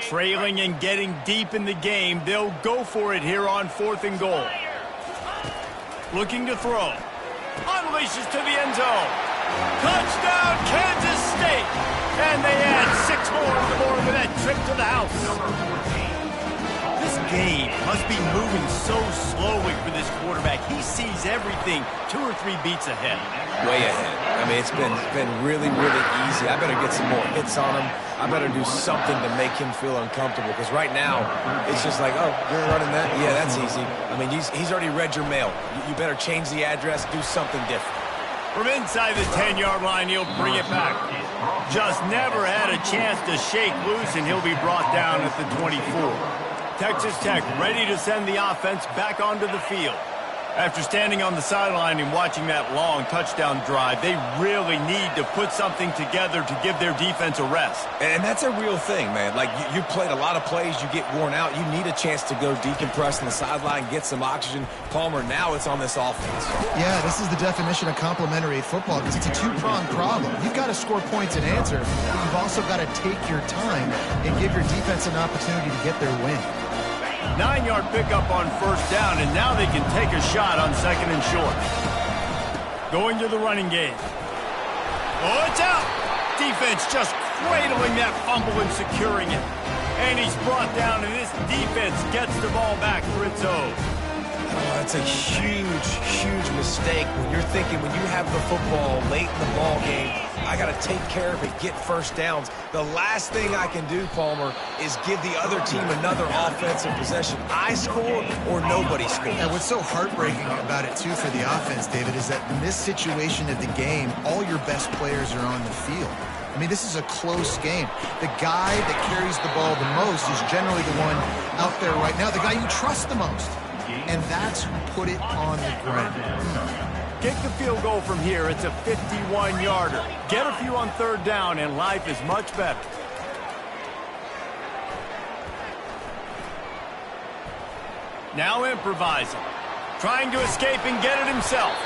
Trailing and getting deep in the game, they'll go for it here on 4th and goal. Looking to throw. Unleashes to the end zone. Touchdown, Kansas State! And they add 6 more on the board with that trip to the house. This game must be moving so slowly for this quarterback. He sees everything 2 or 3 beats ahead. Way ahead. I mean, it's been really, really easy. I better get some more hits on him. I better do something to make him feel uncomfortable, because right now, it's just like, oh, you're running that? Yeah, that's easy. I mean, he's already read your mail. You better change the address, do something different. From inside the 10-yard line, he'll bring it back. Just never had a chance to shake loose, and he'll be brought down at the 24. Texas Tech ready to send the offense back onto the field. After standing on the sideline and watching that long touchdown drive, they really need to put something together to give their defense a rest. And that's a real thing, man. Like, you played a lot of plays, you get worn out, you need a chance to go decompress on the sideline, get some oxygen. Palmer, now it's on this offense. Yeah, this is the definition of complementary football, because it's a two-pronged problem. You've got to score points and answer, but you've also got to take your time and give your defense an opportunity to get their win. 9-yard pickup on first down, and now they can take a shot on 2nd and short. Going to the running game. Oh, it's out! Defense just cradling that fumble and securing it. And he's brought down, and this defense gets the ball back for its own. Oh, that's a huge, huge mistake when you're thinking, when you have the football late in the ball game, I got to take care of it, get first downs. The last thing I can do, Palmer, is give the other team another offensive possession. I score or nobody scores. And what's so heartbreaking about it, too, for the offense, David, is that in this situation of the game, all your best players are on the field. I mean, this is a close game. The guy that carries the ball the most is generally the one out there right now, the guy you trust the most. And that's who put it on the ground. Kick the field goal from here. It's a 51-yarder. Get a few on 3rd down, and life is much better. Now improvising. Trying to escape and get it himself.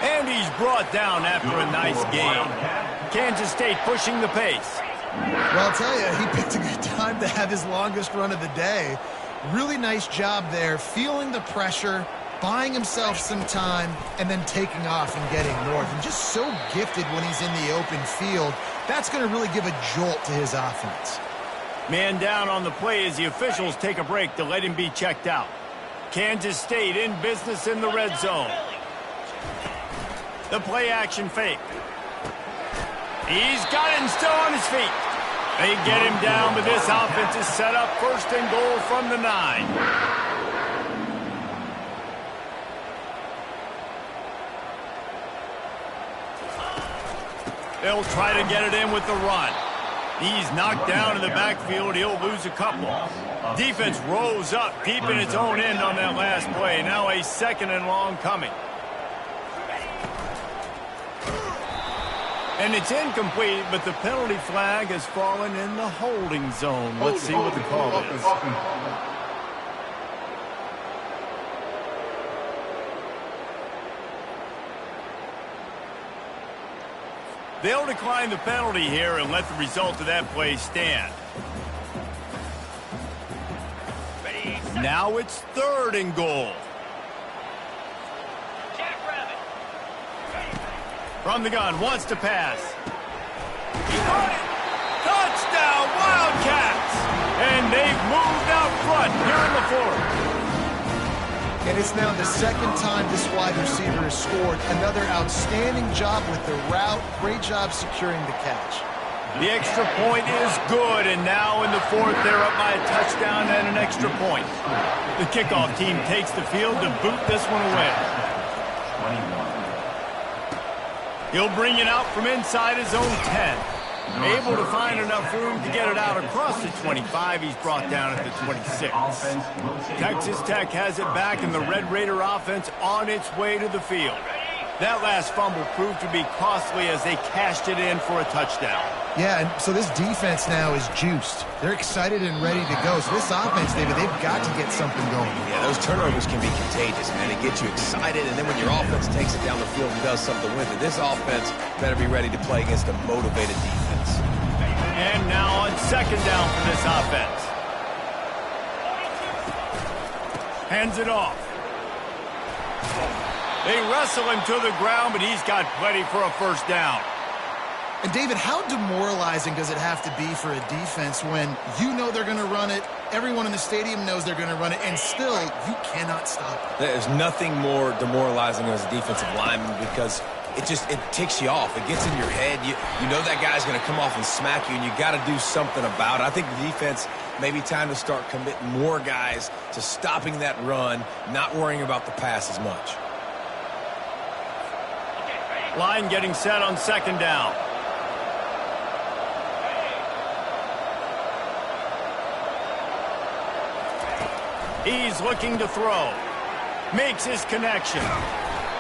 And he's brought down after a nice game. Kansas State pushing the pace. Well, I'll tell you, he picked a good time to have his longest run of the day. Really nice job there, feeling the pressure, buying himself some time, and then taking off and getting north. And just so gifted when he's in the open field. That's going to really give a jolt to his offense. Man down on the play as the officials take a break to let him be checked out. Kansas State in business in the red zone. The play action fake. He's got it and still on his feet. They get him down, but this offense is set up 1st and goal from the 9. They'll try to get it in with the run. He's knocked down in the backfield. He'll lose a couple. Defense rose up deep in its own end on that last play. Now a 2nd and long coming. And it's incomplete, but the penalty flag has fallen in the holding zone. Let's see what the call is. They'll decline the penalty here and let the result of that play stand. Now it's 3rd and goal. From the gun, wants to pass. He got it! Touchdown, Wildcats! And they've moved out front here in the 4th. And it's now the 2nd time this wide receiver has scored. Another outstanding job with the route. Great job securing the catch. The extra point is good, and now in the 4th, they're up by a touchdown and an extra point. The kickoff team takes the field to boot this one away. 21. He'll bring it out from inside his own 10. Able to find enough room to get it out across the 25. He's brought down at the 26. Texas Tech has it back, and the Red Raider offense on its way to the field. That last fumble proved to be costly as they cashed it in for a touchdown. Yeah, and so this defense now is juiced. They're excited and ready to go. So this offense, David, they've got to get something going. Yeah, those turnovers can be contagious, man. It gets you excited, and then when your offense takes it down the field and does something with it, this offense better be ready to play against a motivated defense. And now on 2nd down for this offense. Hands it off. They wrestle him to the ground, but he's got plenty for a first down. And David, how demoralizing does it have to be for a defense when you know they're going to run it, everyone in the stadium knows they're going to run it, and still you cannot stop it? There's nothing more demoralizing as a defensive lineman because it ticks you off. It gets in your head. You know that guy's going to come off and smack you, and you got to do something about it. I think the defense maybe time to start committing more guys to stopping that run, not worrying about the pass as much. Line getting set on second down. He's looking to throw. Makes his connection.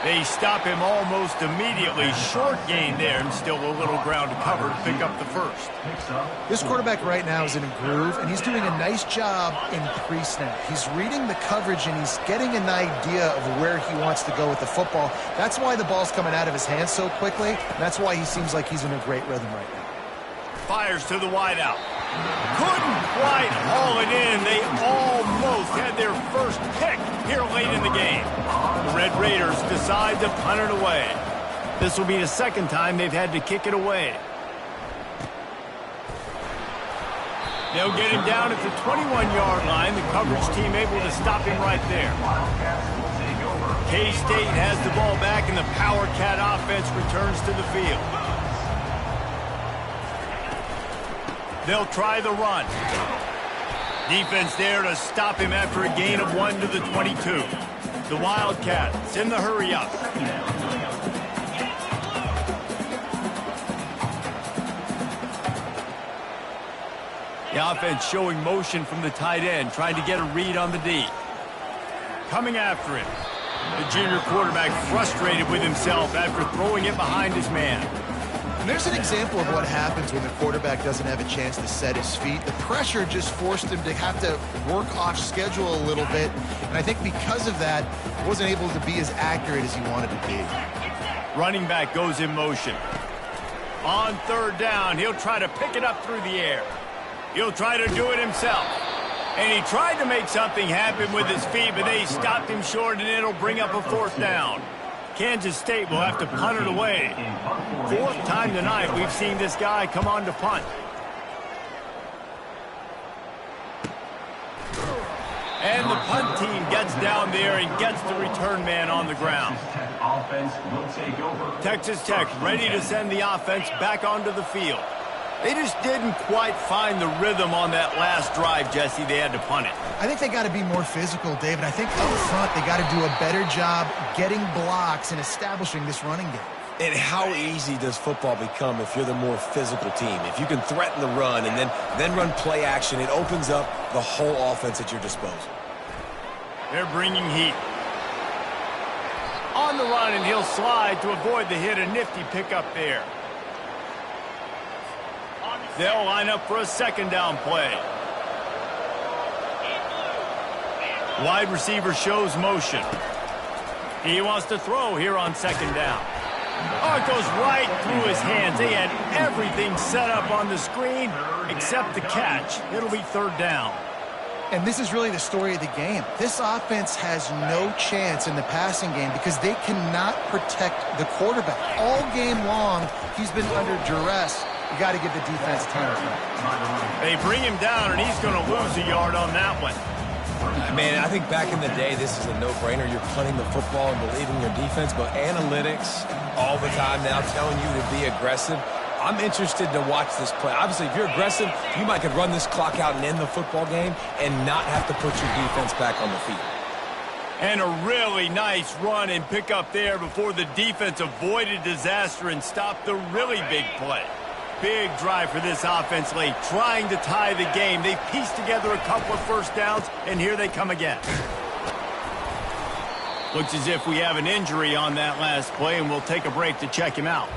They stop him almost immediately. Short gain there and still a little ground to cover to pick up the first. This quarterback right now is in a groove, and he's doing a nice job in pre-snap. He's reading the coverage, and he's getting an idea of where he wants to go with the football. That's why the ball's coming out of his hands so quickly, and that's why he seems like he's in a great rhythm right now. Fires to the wideout. Couldn't quite haul it in. They almost had their first pick here late in the game. The Red Raiders decide to punt it away. This will be the second time they've had to kick it away. They'll get him down at the 21-yard line. The coverage team able to stop him right there. K-State has the ball back, and the Power Cat offense returns to the field. They'll try the run. Defense there to stop him after a gain of 1 to the 22. The Wildcats in the hurry up. The offense showing motion from the tight end, trying to get a read on the D. Coming after him. The junior quarterback frustrated with himself after throwing it behind his man. And there's an example of what happens when the quarterback doesn't have a chance to set his feet. The pressure just forced him to have to work off schedule a little bit. And I think because of that, he wasn't able to be as accurate as he wanted to be. Running back goes in motion. On third down, he'll try to pick it up through the air. He'll try to do it himself. And he tried to make something happen with his feet, but they stopped him short, and it'll bring up a fourth down. Kansas State will have to punt it away. Fourth time tonight we've seen this guy come on to punt. And the punt team gets down there and gets the return man on the ground. Texas Tech ready to send the offense back onto the field. They just didn't quite find the rhythm on that last drive, Jesse. They had to punt it. I think they got to be more physical, David. I think up front they got to do a better job getting blocks and establishing this running game. And how easy does football become if you're the more physical team? If you can threaten the run and then run play action, it opens up the whole offense at your disposal. They're bringing heat. On the run, and he'll slide to avoid the hit. A nifty pickup there. They'll line up for a second down play. Wide receiver shows motion. He wants to throw here on second down. Oh, it goes right through his hands. They had everything set up on the screen except the catch. It'll be third down. And this is really the story of the game. This offense has no chance in the passing game because they cannot protect the quarterback. All game long, he's been under duress. You got to give the defense time. They bring him down, and he's going to lose a yard on that one. Man, I think back in the day, this is a no-brainer. You're punting the football and believing your defense, but analytics all the time now telling you to be aggressive. I'm interested to watch this play. Obviously, if you're aggressive, you might could run this clock out and end the football game and not have to put your defense back on the field. And a really nice run and pick up there before the defense avoided disaster and stopped the really big play. Big drive for this offense late, trying to tie the game. They pieced together a couple of first downs, and here they come again. Looks as if we have an injury on that last play, and we'll take a break to check him out.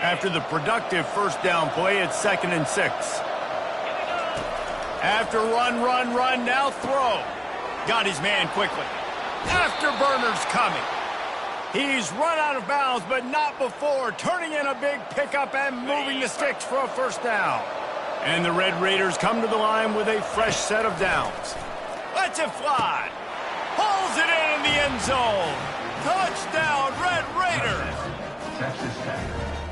After the productive first down play, it's 2nd and 6. After run, now throw. Got his man quickly. Afterburners coming. He's run out of bounds, but not before turning in a big pickup and moving the sticks for a first down. And the Red Raiders come to the line with a fresh set of downs. Lets it fly. Pulls it in the end zone. Touchdown, Red Raiders.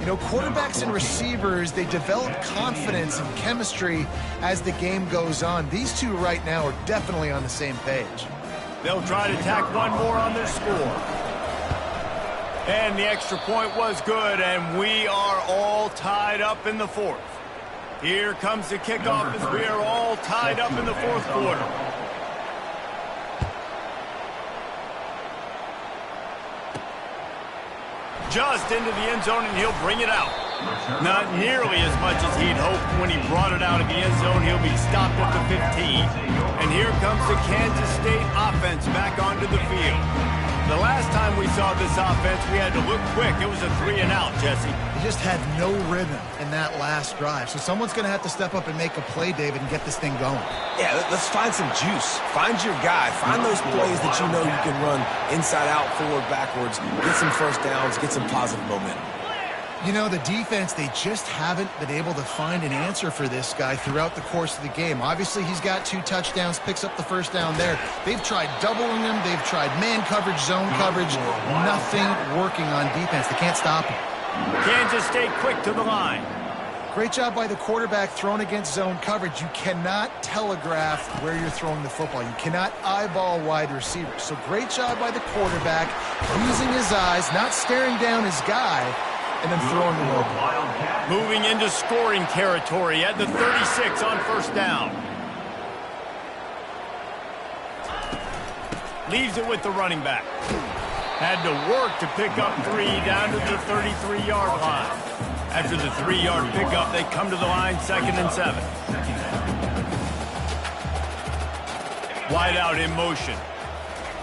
You know, quarterbacks and receivers, they develop confidence and chemistry as the game goes on. These two right now are definitely on the same page. They'll try to tack one more on their score. And the extra point was good, and we are all tied up in the fourth. Here comes the kickoff as we are all tied up in the fourth quarter. Just into the end zone, and he'll bring it out. Not nearly as much as he'd hoped when he brought it out of the end zone. He'll be stopped at the 15. And here comes the Kansas State offense back onto the field. The last time we saw this offense, we had to look quick. It was a 3-and-out, Jesse. They just had no rhythm in that last drive. So someone's going to have to step up and make a play, David, and get this thing going. Yeah, let's find some juice. Find your guy. Find those plays that you know you can run inside out, forward, backwards. Get some first downs. Get some positive momentum. You know, the defense, they just haven't been able to find an answer for this guy throughout the course of the game. Obviously, he's got 2 touchdowns, picks up the first down there. They've tried doubling him. They've tried man coverage, zone coverage. Nothing working on defense. They can't stop him. Kansas State quick to the line. Great job by the quarterback thrown against zone coverage. You cannot telegraph where you're throwing the football. You cannot eyeball wide receivers. So great job by the quarterback using his eyes, not staring down his guy, and then throwing him over. Moving into scoring territory at the 36 on first down. Leaves it with the running back. Had to work to pick up 3 down to the 33-yard line. After the 3-yard pickup, they come to the line 2nd and 7. Wide out in motion.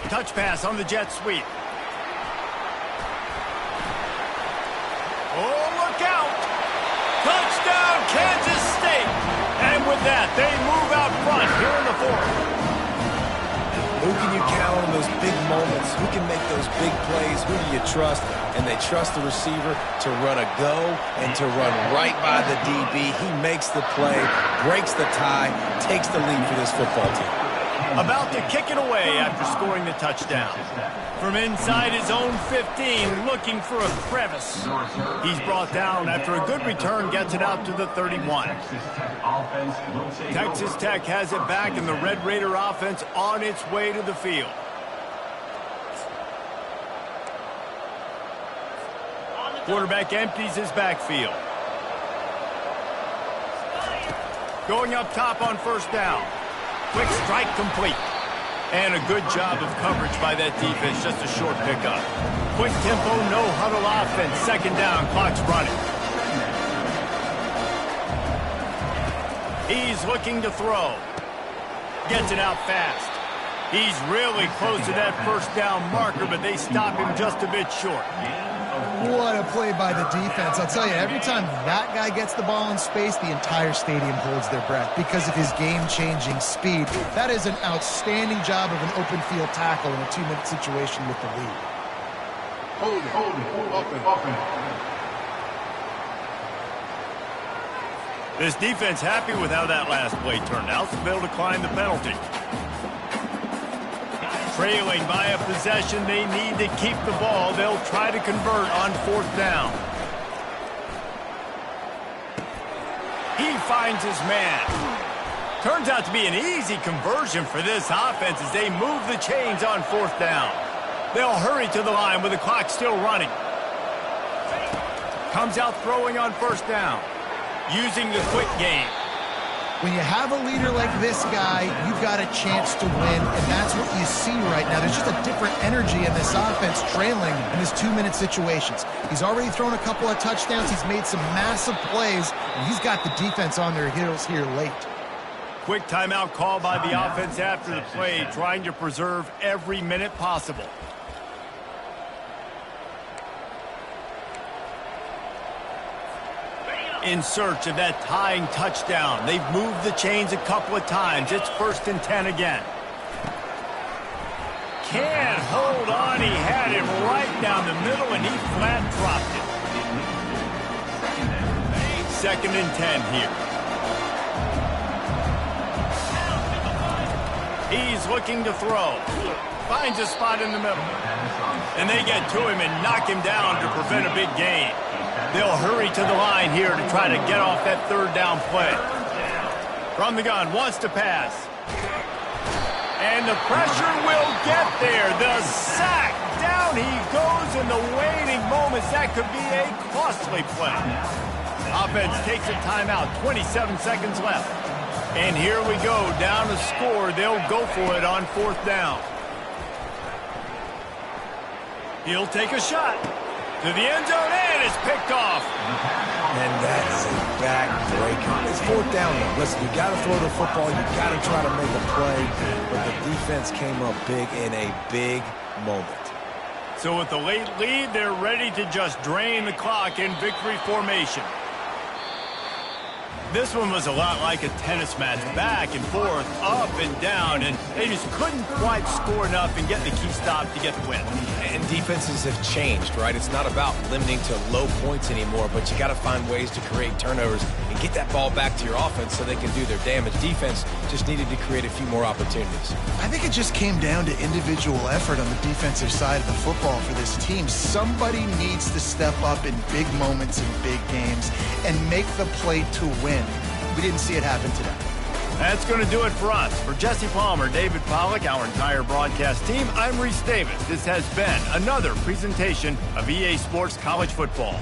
Touch pass on the jet sweep. Oh, look out! Touchdown, Kansas State! And with that, they move out front here in the fourth. Who can you count on those big moments? Who can make those big plays? Who do you trust? And they trust the receiver to run a go and to run right by the DB. He makes the play, breaks the tie, takes the lead for this football team. About to kick it away after scoring the touchdown. From inside his own 15, looking for a crevice. He's brought down after a good return, gets it out to the 31. Texas Tech has it back, and the Red Raider offense on its way to the field. Quarterback empties his backfield. Going up top on first down. Quick strike complete. And a good job of coverage by that defense, just a short pickup. Quick tempo, no huddle offense. 2nd down, clock's running. He's looking to throw. Gets it out fast. He's really close to that first down marker, but they stop him just a bit short. What a play by the defense. I'll tell you, every time that guy gets the ball in space, the entire stadium holds their breath because of his game-changing speed. That is an outstanding job of an open field tackle in a 2-minute situation with the lead. Hold it, up and. This defense happy with how that last play turned out, so they'll decline the penalty. Trailing by a possession, they need to keep the ball. They'll try to convert on 4th down. He finds his man. Turns out to be an easy conversion for this offense as they move the chains on 4th down. They'll hurry to the line with the clock still running. Comes out throwing on 1st down, using the quick game. When you have a leader like this guy, you've got a chance to win, and that's what you see right now. There's just a different energy in this offense trailing in his 2-minute situations. He's already thrown a couple of touchdowns. He's made some massive plays, and he's got the defense on their heels here late. Quick timeout call by the offense after the play, trying to preserve every minute possible. In search of that tying touchdown. They've moved the chains a couple of times. It's 1st and 10 again. Can't But hold on, he had him right down the middle, and he flat dropped it. 2nd and 10 here. He's looking to throw. Finds a spot in the middle. And they get to him and knock him down to prevent a big gain. They'll hurry to the line here to try to get off that 3rd down play. From the gun, wants to pass. And the pressure will get there. The sack. Down he goes in the waning moments. That could be a costly play. Offense takes a timeout. 27 seconds left. And here we go. Down to score. They'll go for it on 4th down. He'll take a shot. To the end zone, and it's picked off. And that is a backbreaker. It's 4th down, though. Listen, you got to throw the football. You got to try to make a play. But the defense came up big in a big moment. So with the late lead, they're ready to just drain the clock in victory formation. This one was a lot like a tennis match, back and forth, up and down, and they just couldn't quite score enough and get the key stop to get the win. And defenses have changed, right? It's not about limiting to low points anymore, but you got to find ways to create turnovers and get that ball back to your offense so they can do their damage. Defense just needed to create a few more opportunities. I think it just came down to individual effort on the defensive side of the football for this team. Somebody needs to step up in big moments in big games and make the play to win. We didn't see it happen today. That's going to do it for us. For Jesse Palmer, David Pollack, our entire broadcast team, I'm Reese Davis. This has been another presentation of EA Sports College Football.